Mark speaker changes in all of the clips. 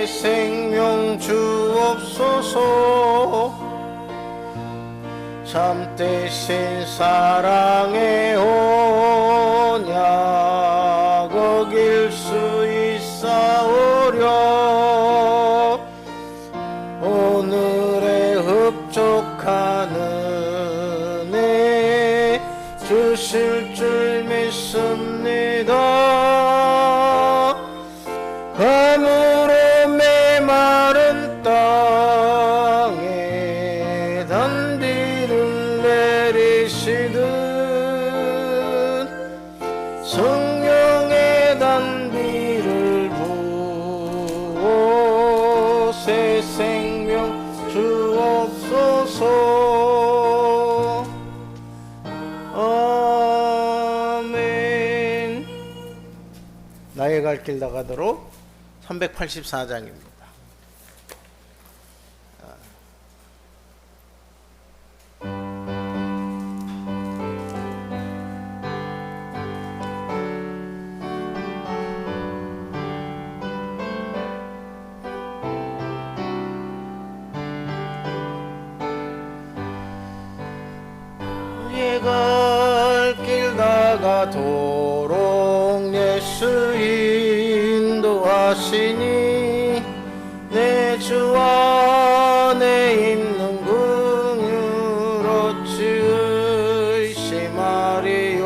Speaker 1: 새 생명 주옵소서. 참되신 사랑의 언약 어길 수 있사오려. 오늘의 흡족한 은혜 주실 줄 믿습니다. 가물어 메마른 땅에 단비를 내리시듯 성령의 단비를 부어 새 생명 주옵소서. 아멘. 나의 갈 길 나가도록 384장입니다. 나의 갈 길 나가도록 예수 인도하시니 내 주 안에 있는 긍휼 어찌 의심하리요.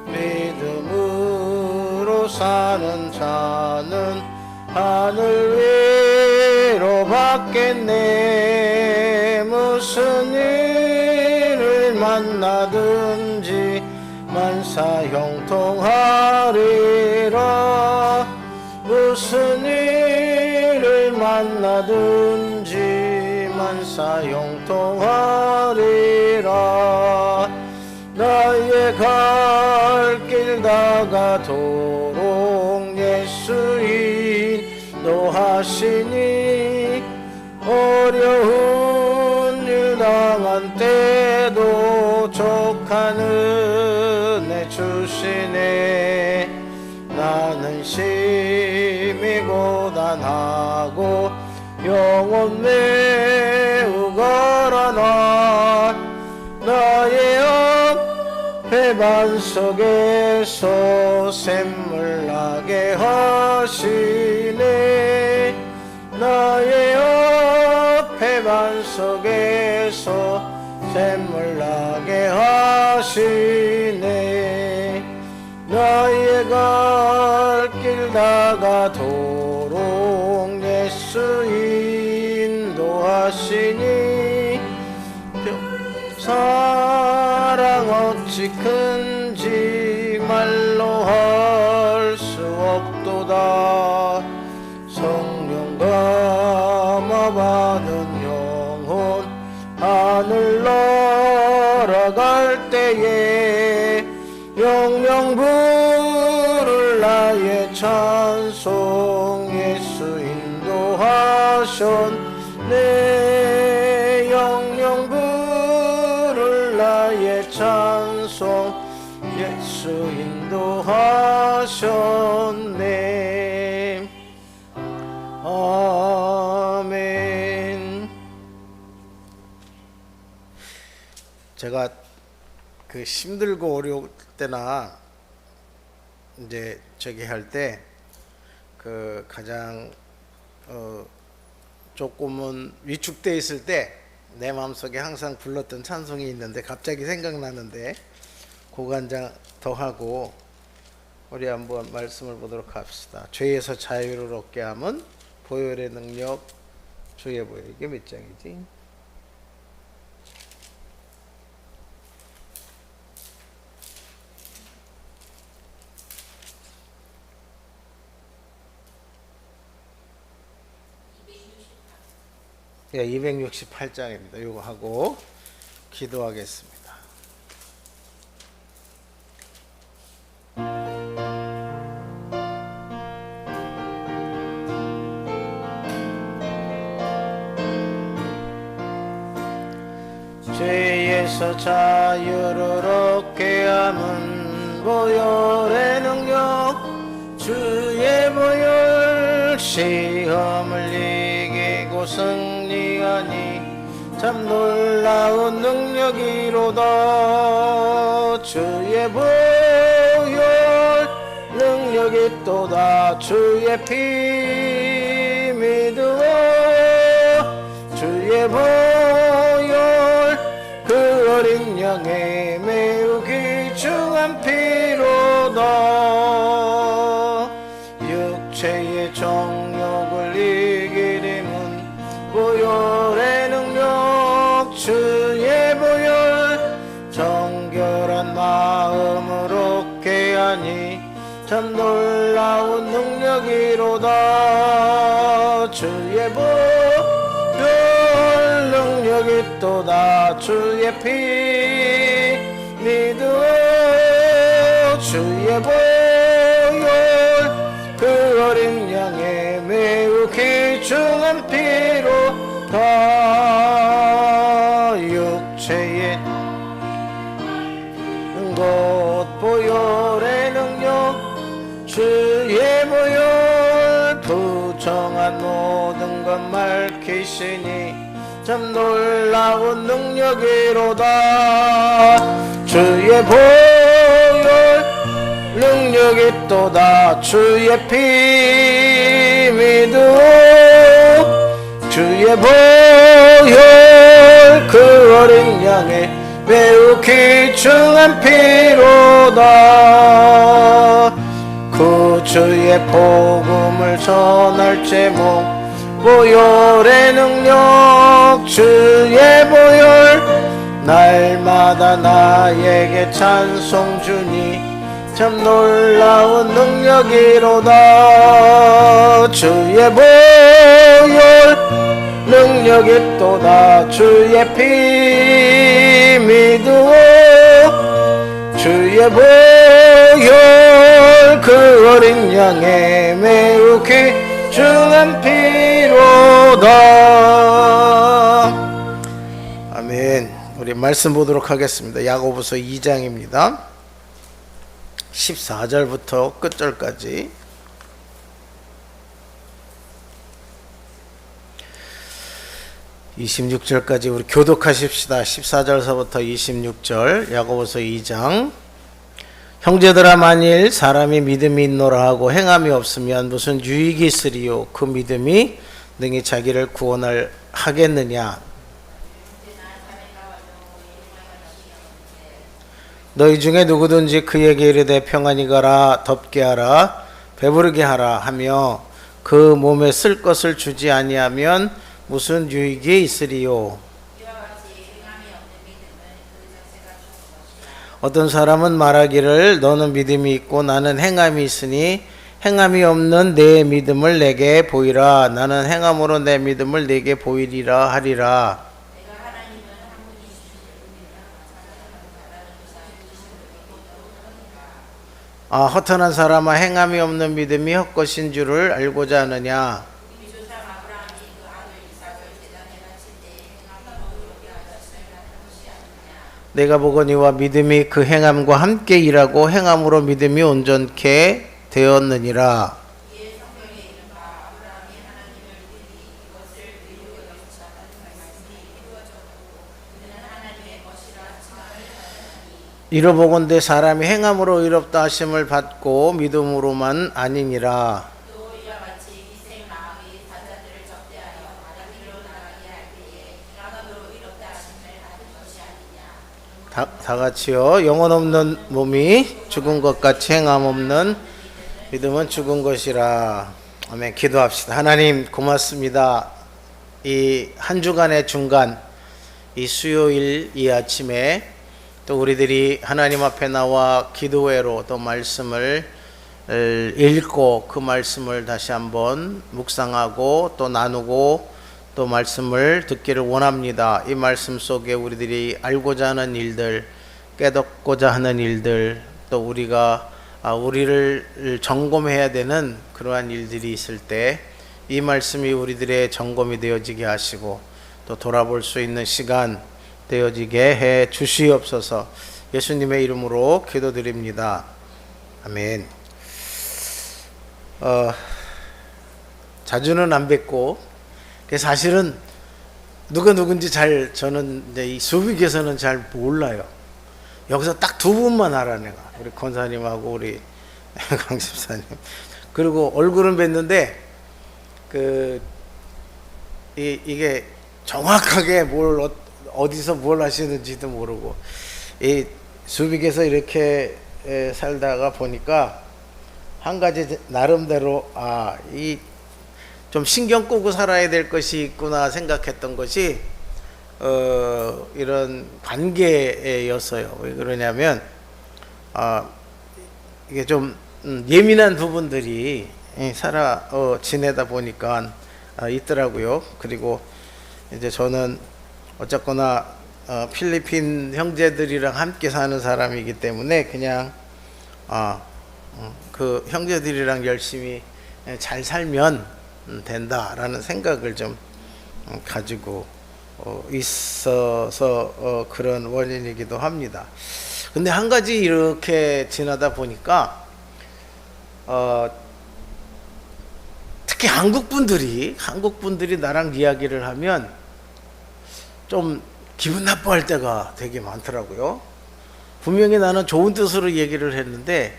Speaker 1: 믿음으로 사는 자는 하늘 위로 받겠네. 무슨 일을 만나든지 만사 형통하리라. 무슨 일을 만나든지 만사 형통하리라. 나의 갈 길 나가도록 예수 인도하시니 어려운 일 당한 때도 족한 은혜 주시네. 나는 심히 고단하고 영혼 매우 가라나 나의 앞에 반석에서 샘물 나게 하시네. 나의 앞에 반석에서 샘물 나게 하시네. 나의 갈 길 나가도록 예수 인도하시니 사랑 어찌 큰지 말로 할 수 없도다. 성령 감화받은 영혼 하늘 날아갈 때에 영영 부를 나의 찬송 예수 인도하셨네. 영영 부를 나의 찬송 예수 인도하셨네. 아멘. 제가 그 힘들고 어려울 때나 이제 저기 할 때 그 가장 조금은 위축돼 있을 때 내 마음속에 항상 불렀던 찬송이 있는데 갑자기 생각나는데 그거 한 장 더 하고 우리 한번 말씀을 보도록 합시다. 죄에서 자유를 얻게 함은 보혈의 능력 주의 보혈. 이게 몇 장이지? 예, 268장입니다. 이거 하고 기도하겠습니다. 죄에서 자유를 얻게 함은 보혈의 능력 주의 보혈 시험을 이기고 승리하니 참 놀라운 능력이로다. 주의 보혈 능력이 또다. 주의 피 믿으오. 주의 보혈 그 어린 양의 매우 귀중한 피로다. 육체의 정욕을 이기림은 보혈의 능력. 주의 보혈 정결한 마음으로 깨하니 참 놀라운 능력이로다. 주의 보혈 능력이 또다. 주의 피 믿으오. 주의 보혈 그 어린 양의 매우 귀중한 피로다. 육체의 곧 보혈의 능력. 주의 보혈 부정한 모든 것 밝히시니 참 놀라운 능력이로다. 주의 보혈 능력이 또다. 주의 피 믿으오. 주의 보혈 그 어린 양의 매우 귀중한 피로다. 구주의 복음을 전할 제목 보혈의 능력. 주의 보혈 날마다 나에게 찬송 주니 참 놀라운 능력이로다. 주의 보혈 능력이 또다. 주의 피 믿으오. 주의 보혈 그 어린 양의 매우 귀중한 피로다. 아멘. 우리 말씀 보도록 하겠습니다. 야고보서 2장입니다. 14절부터 끝절까지. 26절까지 우리 교독하십시다. 14절서부터 26절 야고보서 2장. 형제들아 만일 사람이 믿음이 있노라 하고 행함이 없으면 무슨 유익이 있으리요. 그 믿음이 능히 자기를 구원을 하겠느냐. 너희 중에 누구든지 그에게 이르되 평안히 가라 덥게 하라 배부르게 하라 하며 그 몸에 쓸 것을 주지 아니하면 무슨 유익이 있으리요. 어떤 사람은 말하기를 너는 믿음이 있고 나는 행함이 있으니 행함이 없는 내 믿음을 내게 보이라. 나는 행함으로 내 믿음을 내게 보이리라 하리라. 허탄한 사람아 행함이 없는 믿음이 헛것인 줄을 알고자 하느냐. 내가 보거니와 믿음이 그 행함과 함께 일하고 행함으로 믿음이 온전케 되었느니라. 이로보건대 사람이 행함으로 의롭다 하심을 받고 믿음으로만 아니니라. 다 같이요. 영혼 없는 몸이 죽은 것 같이 행함 없는 믿음은 죽은 것이라. 아멘. 기도합시다. 하나님 고맙습니다. 이 한 주간의 중간 이 수요일 이 아침에 또 우리들이 하나님 앞에 나와 기도회로 또 말씀을 읽고 그 말씀을 다시 한번 묵상하고 또 나누고 또 말씀을 듣기를 원합니다. 이 말씀 속에 우리들이 알고자 하는 일들, 깨닫고자 하는 일들, 또 우리가 우리를 점검해야 되는 그러한 일들이 있을 때 이 말씀이 우리들의 점검이 되어지게 하시고 또 돌아볼 수 있는 시간 되어지게 해 주시옵소서. 예수님의 이름으로 기도드립니다. 아멘. 자주는 안 뵙고, 사실은 누가 누군지 잘 저는 이제 이 수빅에서는 잘 몰라요. 여기서 딱 두 분만 알아 내가. 우리 권사님하고 우리 강 집사님. 그리고 얼굴은 뵀는데 이게 정확하게 어디서 뭘 하시는지도 모르고, 이 수빅에서 이렇게 살다가 보니까 한 가지 나름대로 이 좀 신경 끄고 살아야 될 것이 있구나 생각했던 것이 이런 관계였어요. 왜 그러냐면 이게 좀 예민한 부분들이 지내다 보니까 있더라고요. 그리고 이제 저는 어쨌거나 필리핀 형제들이랑 함께 사는 사람이기 때문에 그냥 그 형제들이랑 열심히 잘 살면 된다라는 생각을 좀 가지고 있어서 그런 원인이기도 합니다. 근데 한 가지 이렇게 지나다 보니까 특히 한국 분들이 나랑 이야기를 하면 좀 기분 나빠할 때가 되게 많더라고요. 분명히 나는 좋은 뜻으로 얘기를 했는데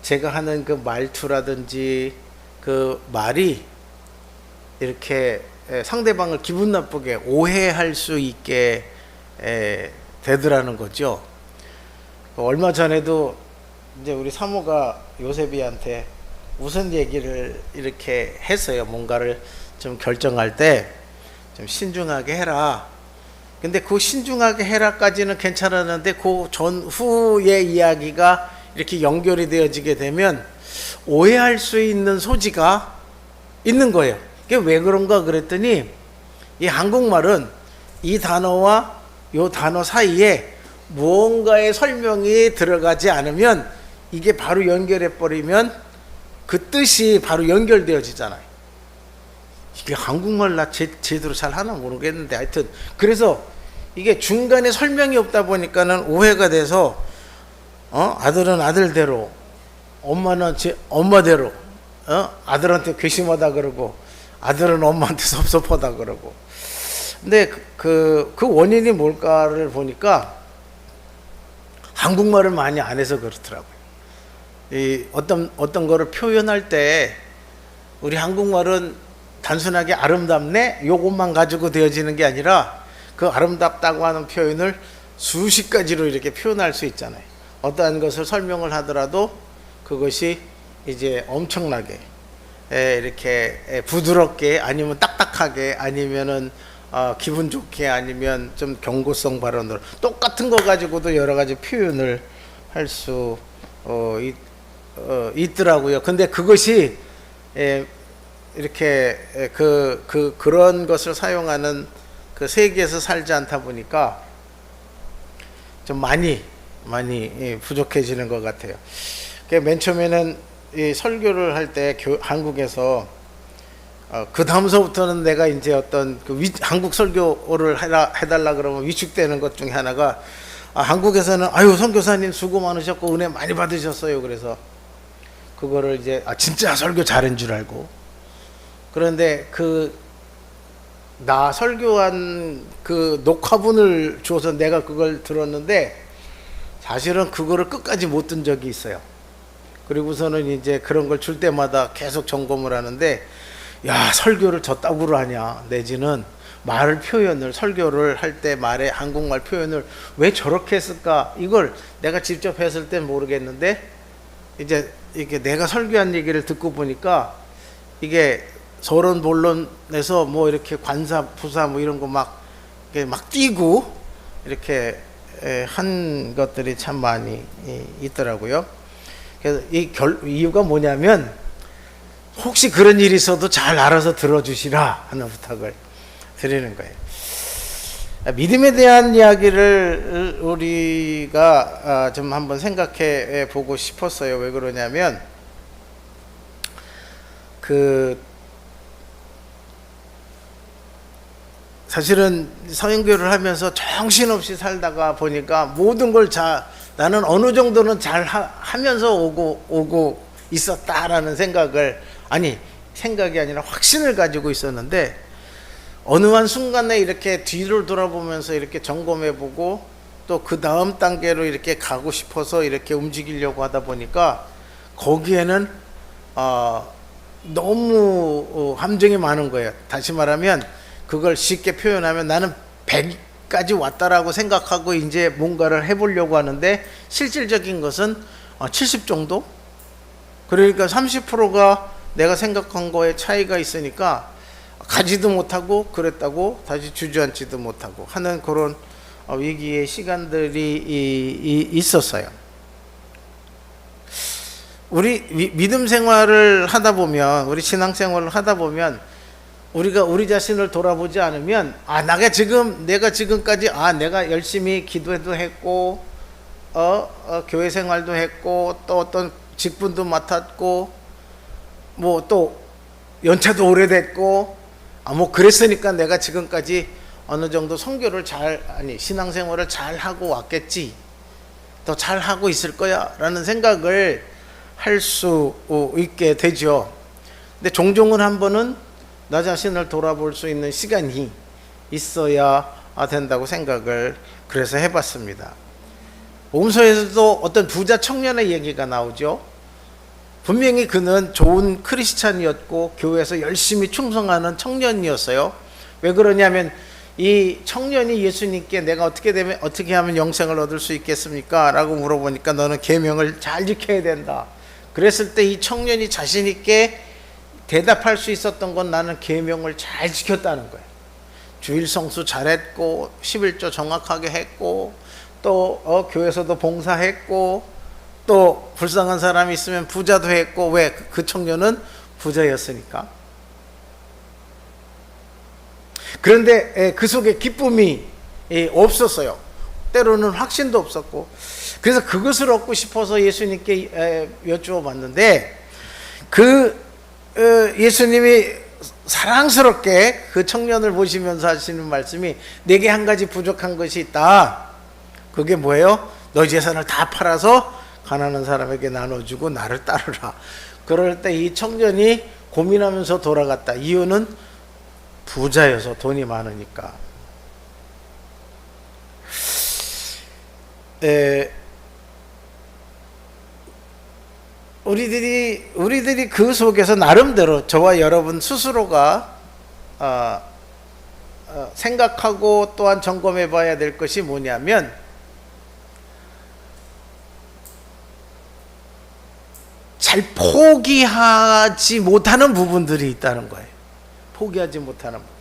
Speaker 1: 제가 하는 그 말투라든지 그 말이 이렇게 상대방을 기분 나쁘게 오해할 수 있게 되더라는 거죠. 얼마 전에도 이제 우리 사모가 요셉이한테 무슨 얘기를 이렇게 했어요. 뭔가를 좀 결정할 때 좀 신중하게 해라. 근데 그 신중하게 해라까지는 괜찮았는데 그 전후의 이야기가 이렇게 연결이 되어지게 되면 오해할 수 있는 소지가 있는 거예요. 그게 왜 그런가 그랬더니 이 한국말은 이 단어와 이 단어 사이에 무언가의 설명이 들어가지 않으면 이게 바로 연결해 버리면 그 뜻이 바로 연결되어지잖아요. 이게 한국말 나 제대로 잘 하나 모르겠는데 하여튼 그래서 이게 중간에 설명이 없다 보니까는 오해가 돼서 아들은 아들대로 엄마는 엄마대로 아들한테 괘씸하다 그러고 아들은 엄마한테 섭섭하다 그러고. 근데 그 원인이 뭘까를 보니까 한국말을 많이 안 해서 그렇더라고요. 이 어떤 거를 표현할 때 우리 한국말은 단순하게 아름답네 요것만 가지고 되어지는 게 아니라 그 아름답다고 하는 표현을 수십 가지로 이렇게 표현할 수 있잖아요. 어떠한 것을 설명을 하더라도 그것이 이제 엄청나게 이렇게 부드럽게 아니면 딱딱하게 아니면은 기분 좋게 아니면 좀 경고성 발언으로 똑같은 거 가지고도 여러 가지 표현을 할 수 있더라고요. 근데 그것이 이렇게 그런 것을 사용하는 그 세계에서 살지 않다 보니까 좀 많이 부족해지는 것 같아요. 맨 처음에는 이 설교를 할 때 한국에서 그 다음서부터는 내가 이제 어떤 한국 설교를 해달라 그러면 위축되는 것 중에 하나가 한국에서는 아유 선교사님 수고 많으셨고 은혜 많이 받으셨어요. 그래서 그거를 이제 진짜 설교 잘한 줄 알고 그런데 나 설교한 그 녹화본을 줘서 내가 그걸 들었는데 사실은 그거를 끝까지 못 든 적이 있어요. 그리고서는 이제 그런 걸 줄 때마다 계속 점검을 하는데 야 설교를 저 따구로 하냐 내지는 표현을 설교를 할 때 말에 한국말 표현을 왜 저렇게 했을까 이걸 내가 직접 했을 땐 모르겠는데 이제 이게 내가 설교한 얘기를 듣고 보니까 이게 서론 본론에서 뭐 이렇게 관사 부사 뭐 이런 거 막 띄고 이렇게 한 것들이 참 많이 있더라고요. 그래서 이유가 뭐냐면 혹시 그런 일이 있어도 잘 알아서 들어주시라 하는 부탁을 드리는 거예요. 믿음에 대한 이야기를 우리가 좀 한번 생각해 보고 싶었어요. 왜 그러냐면 사실은 성인교회를 하면서 정신없이 살다가 보니까 모든 걸 나는 어느 정도는 잘 하면서 오고 있었다라는 생각을 생각이 아니라 확신을 가지고 있었는데 어느 한 순간에 이렇게 뒤를 돌아보면서 이렇게 점검해보고 또 그 다음 단계로 이렇게 가고 싶어서 이렇게 움직이려고 하다 보니까 거기에는 너무 함정이 많은 거예요. 다시 말하면 그걸 쉽게 표현하면 나는 100까지 왔다라고 생각하고 이제 뭔가를 해보려고 하는데 실질적인 것은 70 정도? 그러니까 30%가 내가 생각한 거에 차이가 있으니까 가지도 못하고 그랬다고 다시 주저앉지도 못하고 하는 그런 위기의 시간들이 있었어요. 우리 믿음 생활을 하다 보면, 우리 신앙 생활을 하다 보면 우리가 우리 자신을 돌아보지 않으면 내가 지금까지 내가 열심히 기도도 했고 교회 생활도 했고 또 어떤 직분도 맡았고 뭐 또 연차도 오래됐고 뭐 그랬으니까 내가 지금까지 어느 정도 선교를 신앙생활을 잘 하고 왔겠지, 더 잘 하고 있을 거야 라는 생각을 할 수 있게 되죠. 근데 종종은 한 번은 나 자신을 돌아볼 수 있는 시간이 있어야 된다고 생각을 그래서 해봤습니다. 복음서에서도 어떤 부자 청년의 얘기가 나오죠. 분명히 그는 좋은 크리스찬이었고 교회에서 열심히 충성하는 청년이었어요. 왜 그러냐면 이 청년이 예수님께 내가 어떻게 하면 영생을 얻을 수 있겠습니까? 라고 물어보니까 너는 계명을 잘 지켜야 된다. 그랬을 때 이 청년이 자신 있게 대답할 수 있었던 건 나는 계명을 잘 지켰다는 거예요. 주일 성수 잘했고 11조 정확하게 했고 또 교회에서도 봉사했고 또 불쌍한 사람이 있으면 부자도 했고. 왜? 그 청년은 부자였으니까. 그런데 그 속에 기쁨이 없었어요. 때로는 확신도 없었고. 그래서 그것을 얻고 싶어서 예수님께 여쭈어 봤는데 예수님이 사랑스럽게 그 청년을 보시면서 하시는 말씀이 내게 한 가지 부족한 것이 있다. 그게 뭐예요? 너희 재산을 다 팔아서 가난한 사람에게 나눠주고 나를 따르라. 그럴 때 이 청년이 고민하면서 돌아갔다. 이유는 부자여서, 돈이 많으니까. 우리들이 그 속에서 나름대로 저와 여러분 스스로가 생각하고 또한 점검해 봐야 될 것이 뭐냐면 잘 포기하지 못하는 부분들이 있다는 거예요. 포기하지 못하는 부분.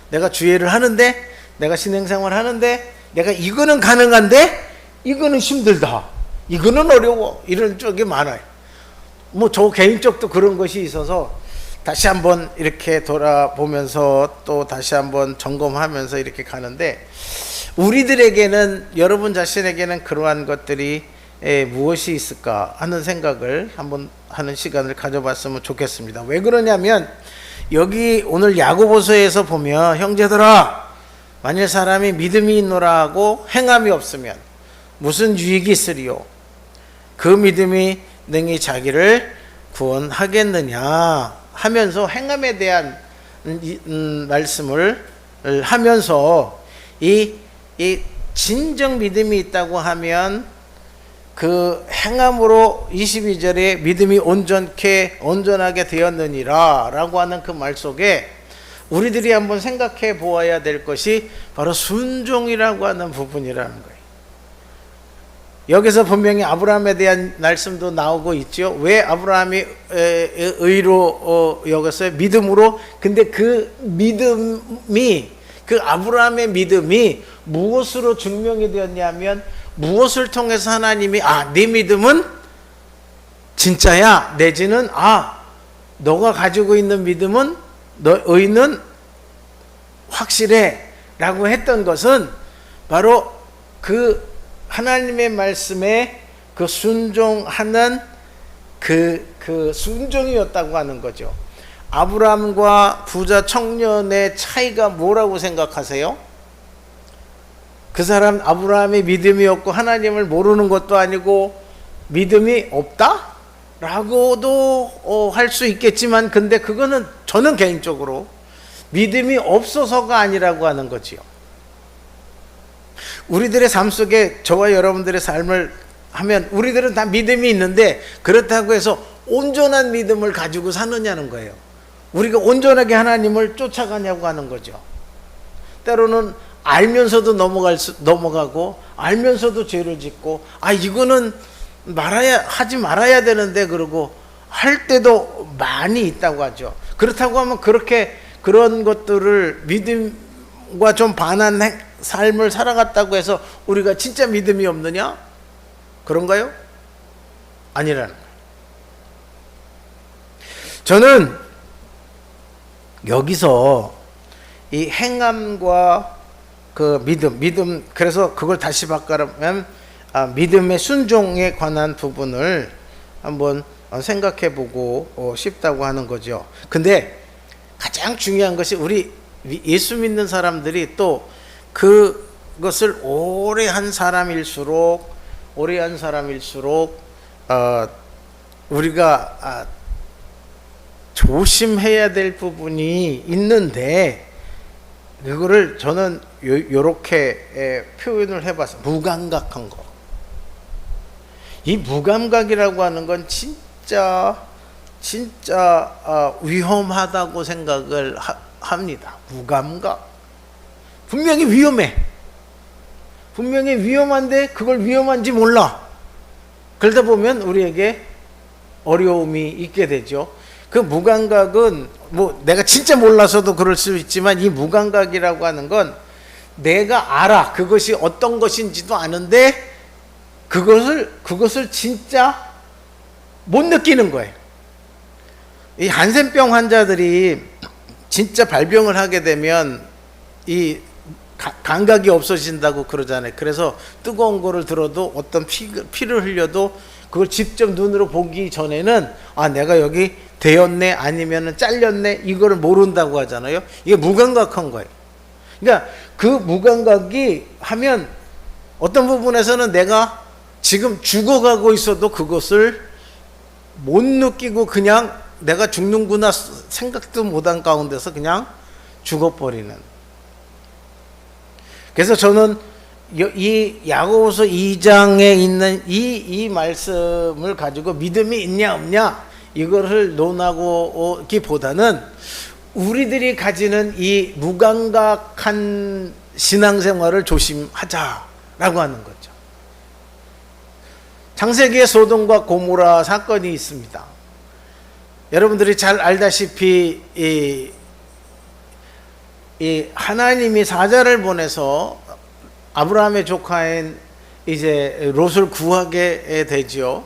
Speaker 1: 내가 주일을 하는데, 내가 신앙생활을 하는데, 내가 이거는 가능한데 이거는 힘들다, 이거는 어려워, 이런 쪽이 많아요. 뭐 저 개인적도 그런 것이 있어서 다시 한번 이렇게 돌아보면서 또 다시 한번 점검하면서 이렇게 가는데, 우리들에게는, 여러분 자신에게는 그러한 것들이 무엇이 있을까 하는 생각을 한번 하는 시간을 가져봤으면 좋겠습니다. 왜 그러냐면 여기 오늘 야고보서에서 보면 형제들아 만일 사람이 믿음이 있노라 하고 행함이 없으면 무슨 유익이 있으리요? 그 믿음이 능히 자기를 구원하겠느냐 하면서 행함에 대한 말씀을 하면서 이 진정 믿음이 있다고 하면 그 행함으로 22절에 믿음이 온전하게 되었느니라 라고 하는 그 말 속에 우리들이 한번 생각해 보아야 될 것이 바로 순종이라고 하는 부분이라는 거예요. 여기서 분명히 아브라함에 대한 말씀도 나오고 있죠. 왜 아브라함이 의로 여겼어요? 믿음으로. 근데 그 믿음이, 그 아브라함의 믿음이 무엇으로 증명이 되었냐면, 무엇을 통해서 하나님이 네 믿음은 진짜야, 내지는 너가 가지고 있는 믿음은, 너 의는 확실해 라고 했던 것은 바로 그 하나님의 말씀에 그 순종하는 그 순종이었다고 하는 거죠. 아브라함과 부자 청년의 차이가 뭐라고 생각하세요? 그 사람 아브라함이 믿음이 없고 하나님을 모르는 것도 아니고 믿음이 없다? 라고도 할 수 있겠지만, 근데 그거는 저는 개인적으로 믿음이 없어서가 아니라고 하는 거지요. 우리들의 삶 속에 저와 여러분들의 삶을 하면 우리들은 다 믿음이 있는데, 그렇다고 해서 온전한 믿음을 가지고 사느냐는 거예요. 우리가 온전하게 하나님을 쫓아가냐고 하는 거죠. 때로는 알면서도 넘어가고, 알면서도 죄를 짓고, 이거는 하지 말아야 되는데, 그러고 할 때도 많이 있다고 하죠. 그렇다고 하면 그런 것들을 믿음과 좀 반한 삶을 살아갔다고 해서 우리가 진짜 믿음이 없느냐? 그런가요? 아니라는 거예요. 저는 여기서 이 행함과 그 믿음, 그래서 그걸 다시 바꾸면 믿음의 순종에 관한 부분을 한번 생각해 보고 싶다고 하는 거죠. 근데 가장 중요한 것이, 우리 예수 믿는 사람들이 또 그것을 오래 한 사람일수록 우리가 조심해야 될 부분이 있는데, 그거를 저는 요렇게 표현을 해봤어요. 무감각한 거. 이 무감각이라고 하는 건 진짜 위험하다고 생각을 합니다. 무감각. 분명히 위험해. 분명히 위험한데 그걸 위험한지 몰라. 그러다 보면 우리에게 어려움이 있게 되죠. 그 무감각은 내가 진짜 몰라서도 그럴 수 있지만, 이 무감각이라고 하는 건 내가 알아. 그것이 어떤 것인지도 아는데 그것을 진짜 못 느끼는 거예요. 이 한센병 환자들이 진짜 발병을 하게 되면 이 감각이 없어진다고 그러잖아요. 그래서 뜨거운 거를 들어도, 어떤 피를 흘려도 그걸 직접 눈으로 보기 전에는 내가 여기 되었네 아니면 잘렸네 이거를 모른다고 하잖아요. 이게 무감각한 거예요. 그러니까 그 무감각이 하면 어떤 부분에서는 내가 지금 죽어가고 있어도 그것을 못 느끼고 그냥 내가 죽는구나 생각도 못한 가운데서 그냥 죽어버리는. 그래서 저는 이 야고보서 2장에 있는 이 말씀을 가지고 믿음이 있냐 없냐 이거를 논하기보다는 우리들이 가지는 이 무감각한 신앙생활을 조심하자라고 하는 거죠. 창세기에 소돔과 고모라 사건이 있습니다. 여러분들이 잘 알다시피 이 하나님이 사자를 보내서 아브라함의 조카인 이제 롯을 구하게 되죠.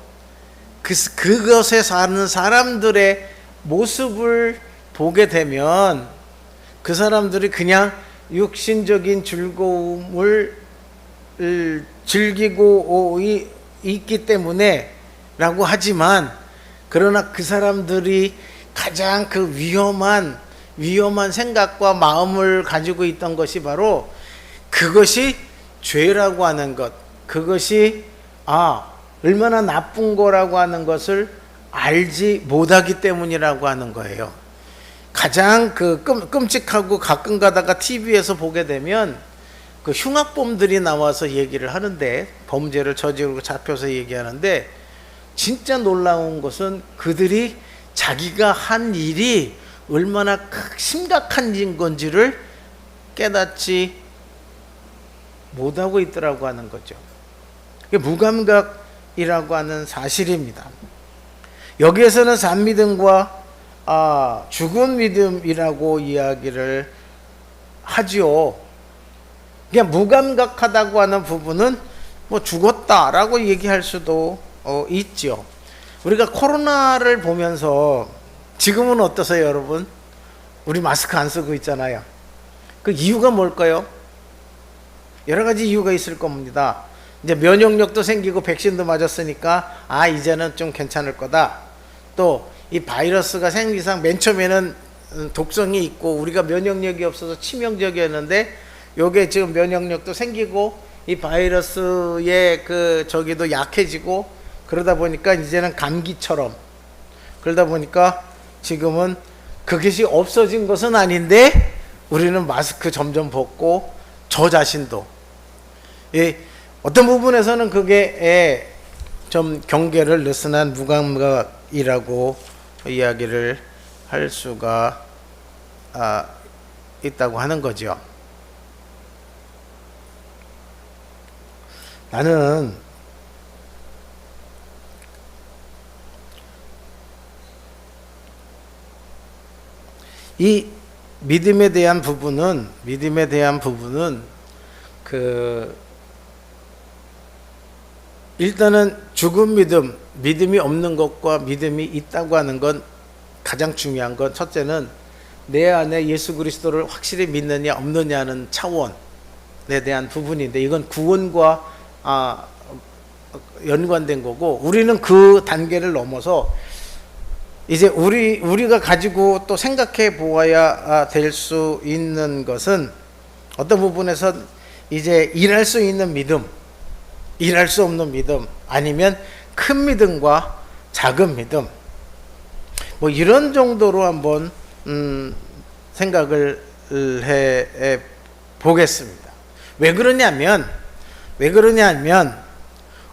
Speaker 1: 그것에 사는 사람들의 모습을 보게 되면 그 사람들이 그냥 육신적인 즐거움을 즐기고 있기 때문에 라고 하지만, 그러나 그 사람들이 가장 그 위험한 생각과 마음을 가지고 있던 것이 바로 그것이 죄라고 하는 것, 그것이 얼마나 나쁜 거라고 하는 것을 알지 못하기 때문이라고 하는 거예요. 가장 그 끔찍하고, 가끔 가다가 TV에서 보게 되면 그 흉악범들이 나와서 얘기를 하는데, 범죄를 저지르고 잡혀서 얘기하는데, 진짜 놀라운 것은 그들이 자기가 한 일이 얼마나 심각한 건지를 깨닫지 못하고 있더라고 하는 거죠. 무감각이라고 하는 사실입니다. 여기에서는 산 믿음과 죽은 믿음이라고 이야기를 하지요. 그냥 무감각하다고 하는 부분은 죽었다라고 얘기할 수도 있죠. 우리가 코로나를 보면서 지금은 어떠세요, 여러분? 우리 마스크 안 쓰고 있잖아요. 그 이유가 뭘까요? 여러 가지 이유가 있을 겁니다. 이제 면역력도 생기고 백신도 맞았으니까 이제는 좀 괜찮을 거다. 또 이 바이러스가 생리상 맨 처음에는 독성이 있고 우리가 면역력이 없어서 치명적이었는데, 요게 지금 면역력도 생기고 이 바이러스의 저기도 약해지고 그러다 보니까 이제는 감기처럼 그러다 보니까 지금은 그것이 없어진 것은 아닌데 우리는 마스크 점점 벗고 저 자신도 어떤 부분에서는 그게 좀 경계를 느슨한 무감각이라고 이야기를 할 수가 있다고 하는 거죠. 나는 이 믿음에 대한 부분은 일단은 죽은 믿음이 없는 것과 믿음이 있다고 하는 건 가장 중요한 건 첫째는 내 안에 예수 그리스도를 확실히 믿느냐 없느냐는 차원에 대한 부분인데 이건 구원과 연관된 거고 우리는 그 단계를 넘어서 이제 우리가 가지고 또 생각해 보아야 될 수 있는 것은 어떤 부분에서 이제 일할 수 있는 믿음, 일할 수 없는 믿음, 아니면 큰 믿음과 작은 믿음, 뭐 이런 정도로 한번 생각을 해 보겠습니다. 왜 그러냐면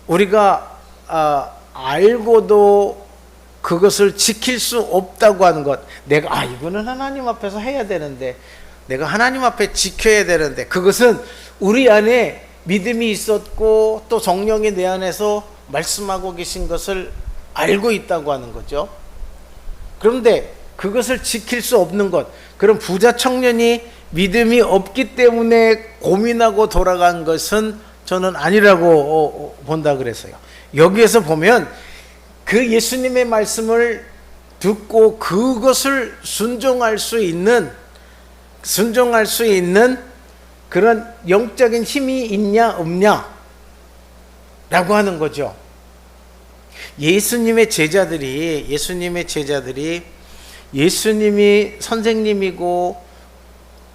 Speaker 1: 우리가 알고도 그것을 지킬 수 없다고 하는 것, 내가 이거는 하나님 앞에서 해야 되는데, 내가 하나님 앞에 지켜야 되는데, 그것은 우리 안에 믿음이 있었고 또 성령이 내 안에서 말씀하고 계신 것을 알고 있다고 하는 거죠. 그런데 그것을 지킬 수 없는 것, 그럼 부자 청년이 믿음이 없기 때문에 고민하고 돌아간 것은 저는 아니라고 본다 그랬어요. 여기에서 보면 그 예수님의 말씀을 듣고 그것을 순종할 수 있는 그런 영적인 힘이 있냐 없냐 라고 하는 거죠. 예수님의 제자들이 예수님이 선생님이고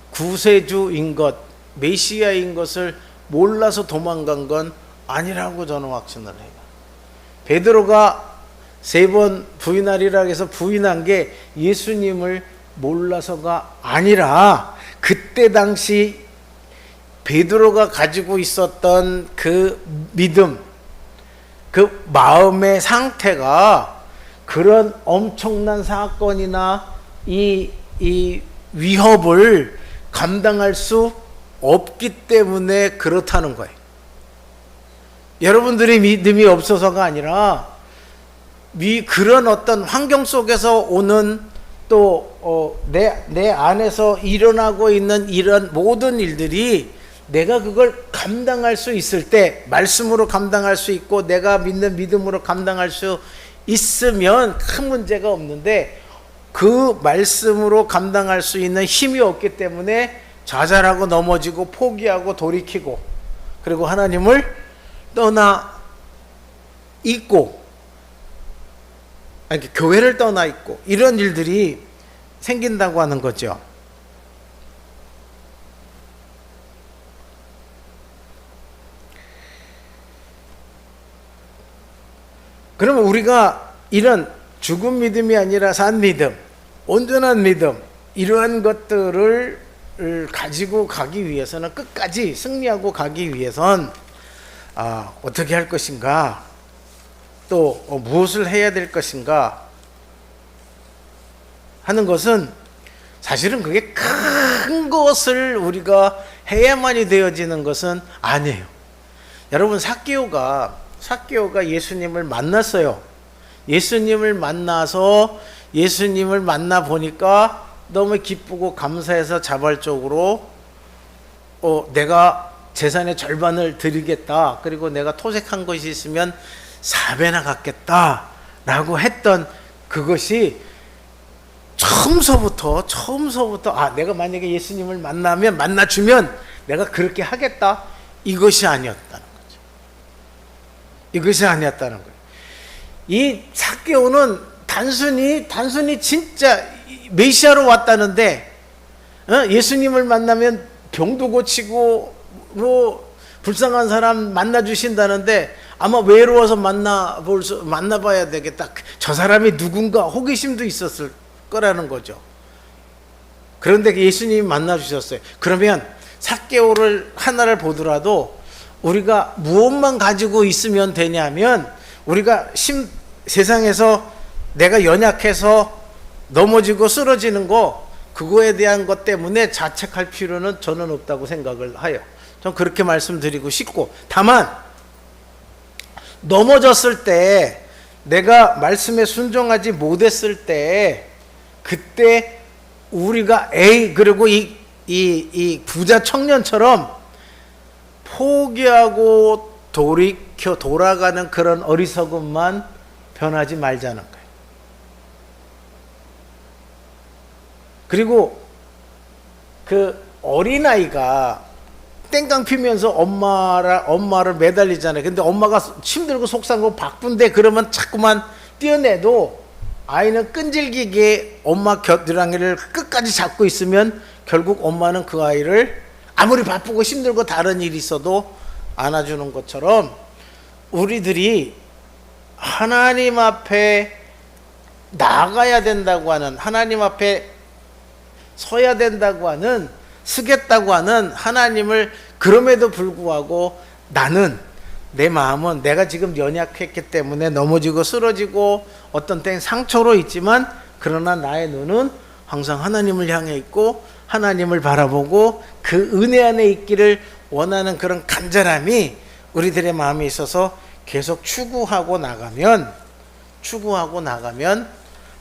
Speaker 1: 구세주인 것, 메시아인 것을 몰라서 도망간 건 아니라고 저는 확신을 해요. 베드로가 3번 부인하리라 해서 부인한 게 예수님을 몰라서가 아니라 그때 당시 베드로가 가지고 있었던 그 믿음, 그 마음의 상태가 그런 엄청난 사건이나 이 위협을 감당할 수 없기 때문에 그렇다는 거예요. 여러분들이 믿음이 없어서가 아니라 그런 어떤 환경 속에서 오는 또 내 안에서 일어나고 있는 이런 모든 일들이 내가 그걸 감당할 수 있을 때, 말씀으로 감당할 수 있고 내가 믿는 믿음으로 감당할 수 있으면 큰 문제가 없는데, 그 말씀으로 감당할 수 있는 힘이 없기 때문에 좌절하고 넘어지고 포기하고 돌이키고, 그리고 하나님을 떠나 있고, 교회를 떠나 있고, 이런 일들이 생긴다고 하는 거죠. 그러면 우리가 이런 죽은 믿음이 아니라 산 믿음, 온전한 믿음, 이러한 것들을 가지고 가기 위해서는, 끝까지 승리하고 가기 위해선 어떻게 할 것인가, 또 무엇을 해야 될 것인가 하는 것은 사실은 그게 큰 것을 우리가 해야만이 되어지는 것은 아니에요. 여러분, 삭개오가 예수님을 만났어요. 예수님을 만나 보니까 너무 기쁘고 감사해서 자발적으로 내가 재산의 절반을 드리겠다, 그리고 내가 토색한 것이 있으면 4배나 갚겠다 라고 했던 그것이 처음서부터 내가 만약에 예수님을 만나주면 내가 그렇게 하겠다, 이것이 아니었다는 거예요. 이 삭개오는 단순히 진짜 메시아로 왔다는데, 예수님을 만나면 병도 고치고 뭐 불쌍한 사람 만나 주신다는데, 아마 외로워서 만나봐야 되겠다. 저 사람이 누군가 호기심도 있었을 거라는 거죠. 그런데 예수님이 만나주셨어요. 그러면 삭개오를 하나를 보더라도 우리가 무엇만 가지고 있으면 되냐면, 우리가 세상에서 내가 연약해서 넘어지고 쓰러지는 거, 그거에 대한 것 때문에 자책할 필요는 저는 없다고 생각을 해요. 전 그렇게 말씀드리고 싶고, 다만 넘어졌을 때, 내가 말씀에 순종하지 못했을 때, 그때 우리가 그리고 이 부자 청년처럼 포기하고 돌아가는 그런 어리석음만 변하지 말자는 거예요. 그리고 그 어린아이가 땡깡 피면서 엄마를 매달리잖아요. 근데 엄마가 힘들고 속상하고 바쁜데 그러면 자꾸만 뛰어내도 아이는 끈질기게 엄마 겨드랑이를 끝까지 잡고 있으면 결국 엄마는 그 아이를 아무리 바쁘고 힘들고 다른 일이 있어도 안아주는 것처럼, 우리들이 하나님 앞에 나아가야 된다고 하는, 하나님 앞에 서야 된다고 하는, 서겠다고 하는 하나님을, 그럼에도 불구하고 나는, 내 마음은 내가 지금 연약했기 때문에 넘어지고 쓰러지고 어떤 때는 상처로 있지만, 그러나 나의 눈은 항상 하나님을 향해 있고 하나님을 바라보고 그 은혜 안에 있기를 원하는 그런 간절함이 우리들의 마음에 있어서 계속 추구하고 나가면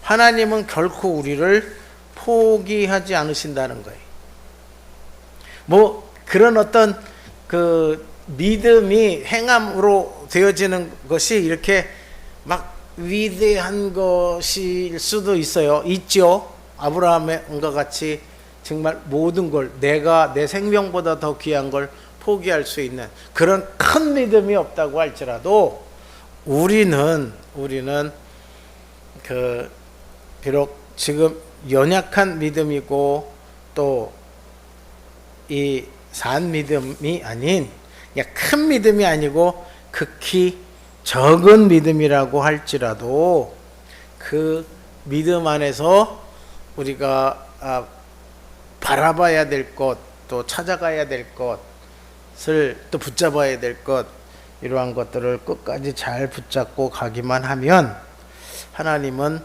Speaker 1: 하나님은 결코 우리를 포기하지 않으신다는 거예요. 뭐 그런 어떤 그 믿음이 행함으로 되어지는 것이 이렇게 막 위대한 것일 수도 있죠. 아브라함과 같이 정말 모든 걸, 내가 내 생명보다 더 귀한 걸 포기할 수 있는 그런 큰 믿음이 없다고 할지라도, 우리는 그 비록 지금 연약한 믿음이고 또 이 산 믿음이 아닌, 그냥 큰 믿음이 아니고 극히 적은 믿음이라고 할지라도, 그 믿음 안에서 우리가 바라봐야 될 것, 또 찾아가야 될 것을 또 붙잡아야 될 것, 이러한 것들을 끝까지 잘 붙잡고 가기만 하면 하나님은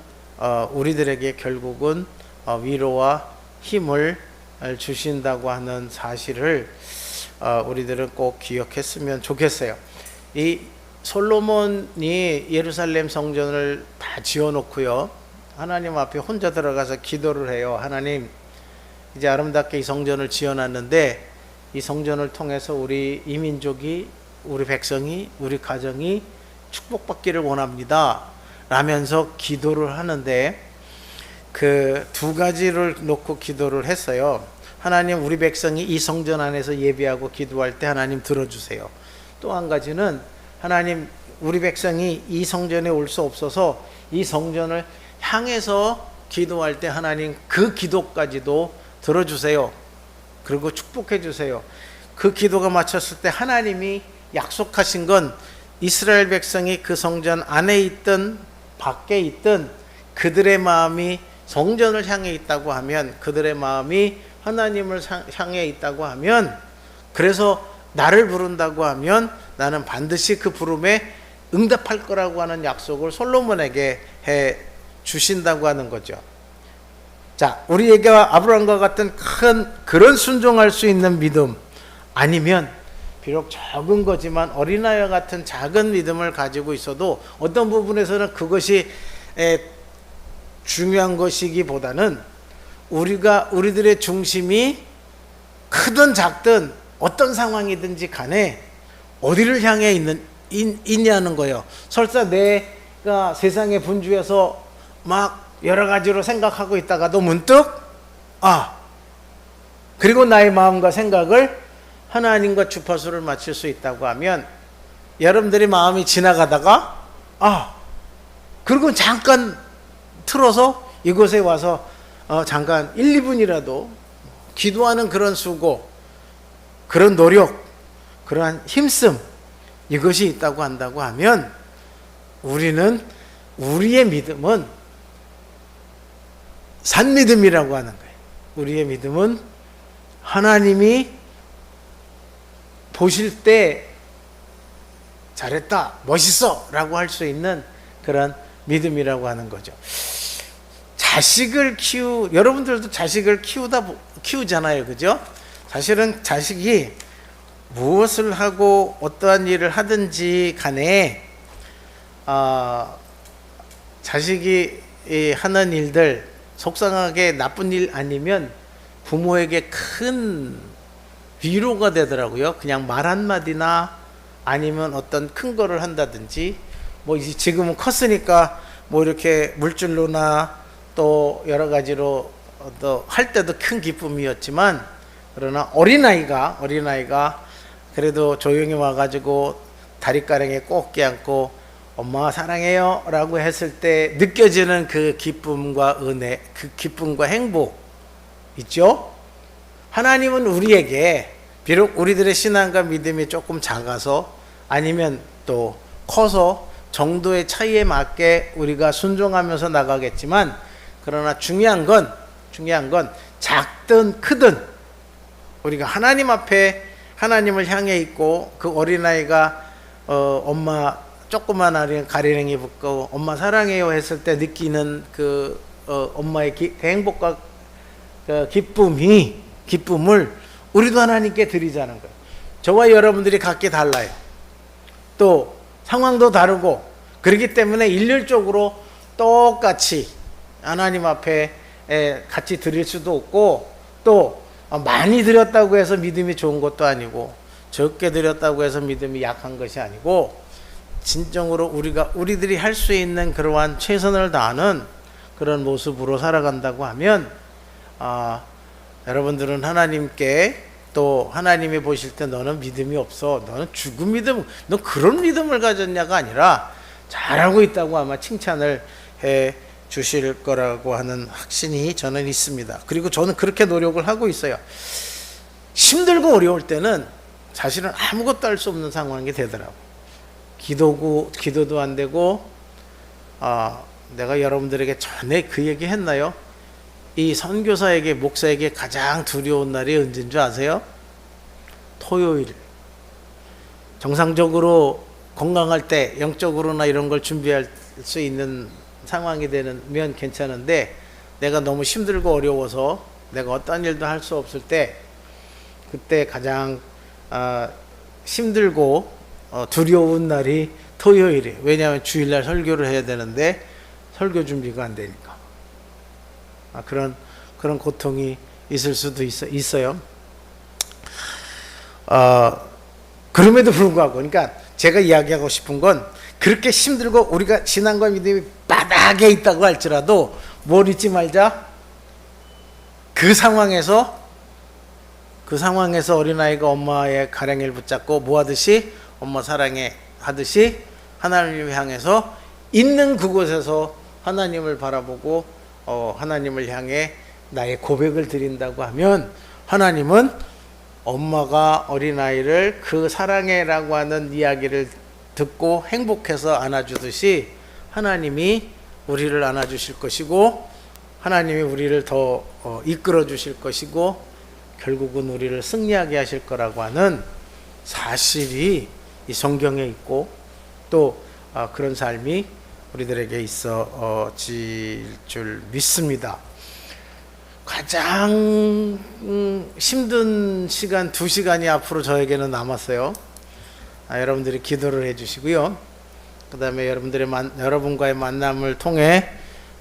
Speaker 1: 우리들에게 결국은 위로와 힘을 주신다고 하는 사실을 우리들은 꼭 기억했으면 좋겠어요. 이 솔로몬이 예루살렘 성전을 다 지어놓고요, 하나님 앞에 혼자 들어가서 기도를 해요. 하나님, 이제 아름답게 이 성전을 지어놨는데 이 성전을 통해서 우리 이민족이, 우리 백성이, 우리 가정이 축복받기를 원합니다 라면서 기도를 하는데, 그 두 가지를 놓고 기도를 했어요. 하나님, 우리 백성이 이 성전 안에서 예배하고 기도할 때 하나님 들어주세요. 또 한 가지는, 하나님, 우리 백성이 이 성전에 올 수 없어서 이 성전을 향해서 기도할 때 하나님 그 기도까지도 들어주세요. 그리고 축복해 주세요. 그 기도가 마쳤을 때 하나님이 약속하신 건, 이스라엘 백성이 그 성전 안에 있든 밖에 있든 그들의 마음이 성전을 향해 있다고 하면, 그들의 마음이 하나님을 향해 있다고 하면, 그래서 나를 부른다고 하면 나는 반드시 그 부름에 응답할 거라고 하는 약속을 솔로몬에게 해 주신다고 하는 거죠. 자, 우리에게 아브라함과 같은 큰 그런 순종할 수 있는 믿음, 아니면 비록 적은 거지만 어린아이와 같은 작은 믿음을 가지고 있어도 어떤 부분에서는 그것이 중요한 것이기보다는, 우리들의 중심이 크든 작든 어떤 상황이든지 간에 어디를 향해 있냐는 거예요. 설사 내가 세상에 분주해서 막 여러 가지로 생각하고 있다가도 문득 그리고 나의 마음과 생각을 하나님과 주파수를 맞출 수 있다고 하면, 여러분들의 마음이 지나가다가 그리고 잠깐 틀어서 이곳에 와서 잠깐 1, 2분이라도 기도하는 그런 수고, 그런 노력, 그러한 힘씀, 이것이 있다고 한다고 하면 우리의 믿음은 산믿음이라고 하는 거예요. 우리의 믿음은 하나님이 보실 때 잘했다, 멋있어 라고 할 수 있는 그런 믿음이라고 하는 거죠. 여러분들도 자식을 키우잖아요. 그죠? 사실은 자식이 무엇을 하고 어떠한 일을 하든지 간에 자식이 하는 일들 속상하게 나쁜 일 아니면 부모에게 큰 위로가 되더라고요. 그냥 말 한마디나 아니면 어떤 큰 거를 한다든지, 뭐 지금은 컸으니까 뭐 이렇게 물질로나 또 여러 가지로 또 할 때도 큰 기쁨이었지만, 그러나 어린아이가 그래도 조용히 와가지고 다리가랑에 꼭 껴안고 엄마 사랑해요 라고 했을 때 느껴지는 그 기쁨과 은혜, 그 기쁨과 행복 있죠? 하나님은 우리에게 비록 우리들의 신앙과 믿음이 조금 작아서 아니면 또 커서 정도의 차이에 맞게 우리가 순종하면서 나가겠지만, 그러나 중요한 건 작든 크든 우리가 하나님 앞에 하나님을 향해 있고, 그 어린아이가 엄마 조그만 가리랭이 붙고 엄마 사랑해요 했을 때 느끼는 그 엄마의 행복과 기쁨을 우리도 하나님께 드리자는 거예요. 저와 여러분들이 각기 달라요. 또 상황도 다르고, 그렇기 때문에 일률적으로 똑같이 하나님 앞에 같이 드릴 수도 없고, 또 많이 드렸다고 해서 믿음이 좋은 것도 아니고, 적게 드렸다고 해서 믿음이 약한 것이 아니고, 진정으로 우리들이 할 수 있는 그러한 최선을 다하는 그런 모습으로 살아간다고 하면, 여러분들은 하나님께, 또 하나님이 보실 때 너는 믿음이 없어, 너는 죽은 믿음, 너 그런 믿음을 가졌냐가 아니라 잘하고 있다고 아마 칭찬을 해 주실 거라고 하는 확신이 저는 있습니다. 그리고 저는 그렇게 노력을 하고 있어요. 힘들고 어려울 때는 사실은 아무것도 할 수 없는 상황이 되더라고. 기도도 안 되고, 내가 여러분들에게 전에 그 얘기 했나요? 이 선교사에게, 목사에게 가장 두려운 날이 언제인 줄 아세요? 토요일. 정상적으로 건강할 때 영적으로나 이런 걸 준비할 수 있는 상황이 되면 괜찮은데, 내가 너무 힘들고 어려워서 내가 어떤 일도 할 수 없을 때, 그때 가장 힘들고 두려운 날이 토요일이에요. 왜냐하면 주일날 설교를 해야 되는데 설교 준비가 안 되니까. 그런 고통이 있을 수도 있어요. 그럼에도 불구하고, 그러니까 제가 이야기하고 싶은 건, 그렇게 힘들고 우리가 신앙과 믿음이 바닥에 있다고 할지라도 뭘 잊지 말자. 그 상황에서 어린아이가 엄마의 가랭이를 붙잡고 뭐 하듯이, 엄마 사랑해 하듯이 하나님을 향해서 있는 그곳에서 하나님을 바라보고 하나님을 향해 나의 고백을 드린다고 하면, 하나님은 엄마가 어린아이를 그 사랑해라고 하는 이야기를 듣고 행복해서 안아주듯이 하나님이 우리를 안아주실 것이고, 하나님이 우리를 더 이끌어 주실 것이고, 결국은 우리를 승리하게 하실 거라고 하는 사실이 이 성경에 있고, 또 그런 삶이 우리들에게 있어질 줄 믿습니다. 가장 힘든 시간 2시간이 앞으로 저에게는 남았어요. 여러분들이 기도를 해주시고요. 그 다음에 여러분과의 만남을 통해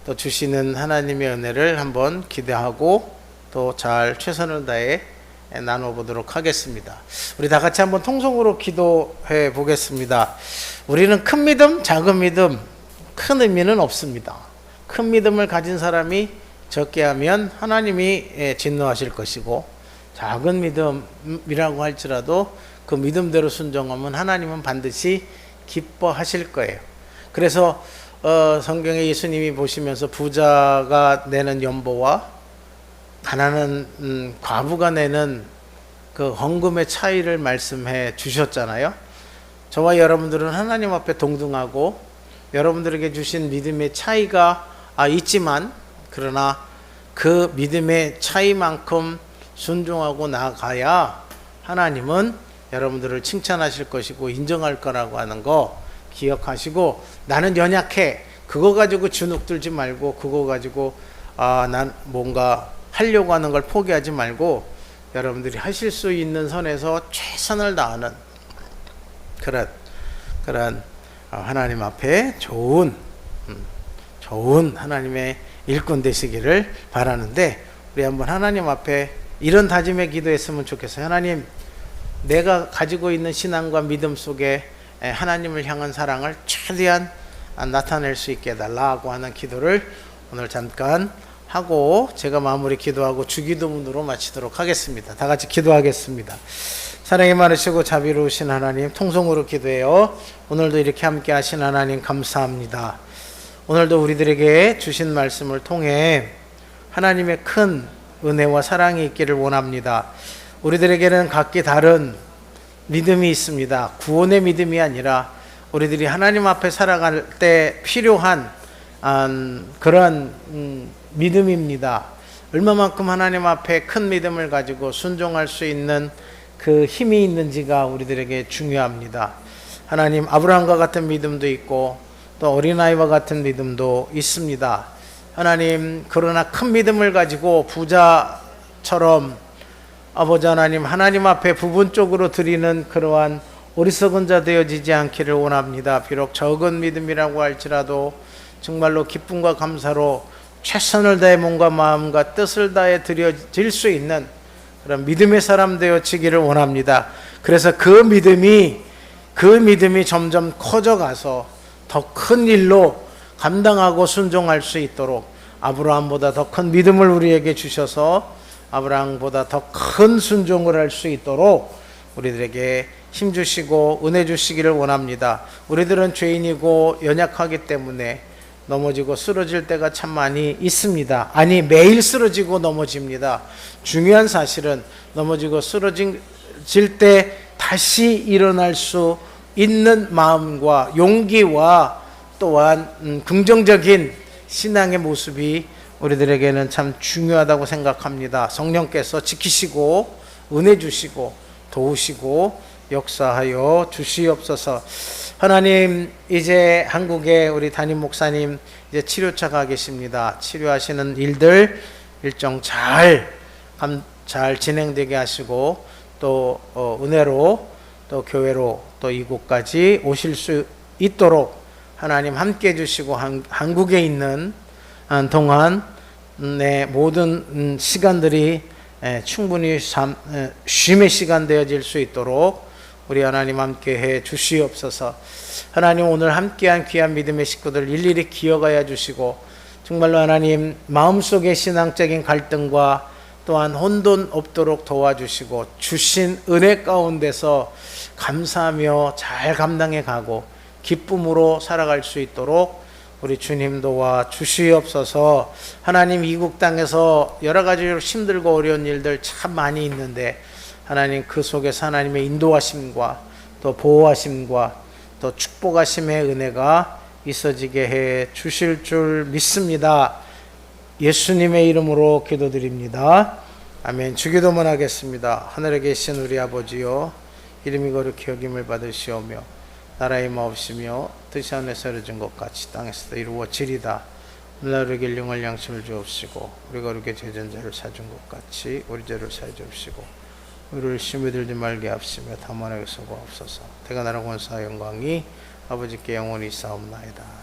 Speaker 1: 또 주시는 하나님의 은혜를 한번 기대하고 또 잘 최선을 다해 나눠보도록 하겠습니다. 우리 다 같이 한번 통성으로 기도해 보겠습니다. 우리는 큰 믿음, 작은 믿음, 큰 의미는 없습니다. 큰 믿음을 가진 사람이 적게 하면 하나님이 진노하실 것이고, 작은 믿음이라고 할지라도 그 믿음대로 순종하면 하나님은 반드시 기뻐하실 거예요. 그래서 성경에 예수님이 보시면서 부자가 내는 연보와 가난한 과부가 내는 그 헌금의 차이를 말씀해 주셨잖아요. 저와 여러분들은 하나님 앞에 동등하고 여러분들에게 주신 믿음의 차이가 있지만 그러나 그 믿음의 차이만큼 순종하고 나아가야 하나님은 여러분들을 칭찬하실 것이고 인정할 거라고 하는 거 기억하시고, 나는 연약해 그거 가지고 주눅 들지 말고 그거 가지고 난 뭔가 하려고 하는 걸 포기하지 말고 여러분들이 하실 수 있는 선에서 최선을 다하는 그런 하나님 앞에 좋은 하나님의 일꾼 되시기를 바라는데, 우리 한번 하나님 앞에 이런 다짐의 기도했으면 좋겠어요. 하나님, 내가 가지고 있는 신앙과 믿음 속에 하나님을 향한 사랑을 최대한 나타낼 수 있게 해달라고 하는 기도를 오늘 잠깐 하고 제가 마무리 기도하고 주기도문으로 마치도록 하겠습니다. 다 같이 기도하겠습니다. 사랑이 많으시고 자비로우신 하나님, 통성으로 기도해요. 오늘도 이렇게 함께 하신 하나님 감사합니다. 오늘도 우리들에게 주신 말씀을 통해 하나님의 큰 은혜와 사랑이 있기를 원합니다. 우리들에게는 각기 다른 믿음이 있습니다. 구원의 믿음이 아니라 우리들이 하나님 앞에 살아갈 때 필요한 그런 믿음입니다. 얼마만큼 하나님 앞에 큰 믿음을 가지고 순종할 수 있는 그 힘이 있는지가 우리들에게 중요합니다. 하나님, 아브라함과 같은 믿음도 있고 또 어린아이와 같은 믿음도 있습니다. 하나님, 그러나 큰 믿음을 가지고 부자처럼 아버지 하나님, 하나님 앞에 부분적으로 드리는 그러한 어리석은 자 되어지지 않기를 원합니다. 비록 적은 믿음이라고 할지라도 정말로 기쁨과 감사로 최선을 다해 몸과 마음과 뜻을 다해 드려질 수 있는 그런 믿음의 사람 되어지기를 원합니다. 그래서 그 믿음이 점점 커져가서 더 큰 일로 감당하고 순종할 수 있도록 아브라함보다 더 큰 믿음을 우리에게 주셔서 아브라함보다 더 큰 순종을 할 수 있도록 우리들에게 힘 주시고 은혜 주시기를 원합니다. 우리들은 죄인이고 연약하기 때문에 넘어지고 쓰러질 때가 참 많이 있습니다. 아니, 매일 쓰러지고 넘어집니다. 중요한 사실은 넘어지고 쓰러질 때 다시 일어날 수 있는 마음과 용기와 또한 긍정적인 신앙의 모습이 우리들에게는 참 중요하다고 생각합니다. 성령께서 지키시고 은혜 주시고 도우시고 역사하여 주시옵소서. 하나님, 이제 한국에 우리 담임 목사님 이제 치료차가 계십니다. 치료하시는 일들 일정 잘 진행되게 하시고 또 은혜로 또 교회로 또 이곳까지 오실 수 있도록 하나님 함께 해주시고 한국에 있는 동안 내 모든 시간들이 충분히 쉼의 시간 되어질 수 있도록 우리 하나님 함께 해 주시옵소서. 하나님, 오늘 함께한 귀한 믿음의 식구들 일일이 기억하여 주시고 정말로 하나님 마음속의 신앙적인 갈등과 또한 혼돈 없도록 도와주시고 주신 은혜 가운데서 감사하며 잘 감당해 가고 기쁨으로 살아갈 수 있도록 우리 주님 도와 주시옵소서. 하나님, 이국 땅에서 여러 가지로 힘들고 어려운 일들 참 많이 있는데 하나님, 그 속에서 하나님의 인도하심과 또 보호하심과 또 축복하심의 은혜가 있어지게 해 주실 줄 믿습니다. 예수님의 이름으로 기도드립니다. 아멘. 주기도문 하겠습니다. 하늘에 계신 우리 아버지요, 이름이 거룩히 여김을 받으시오며 나라의 마옵시며 뜻이 하늘에서 이루어진 것 같이 땅에서도 이루어지리다. 오늘 우리에게 일용할 양식을 주옵시고 우리가 우리에게 죄진 자를 사준 것 같이 우리 죄를 사해 주옵시고 우리를 시험에 들지 말게 하시며 다만 에게서 구하옵소서. 대가 나라 권사 영광이 아버지께 영원히 있사옵나이다.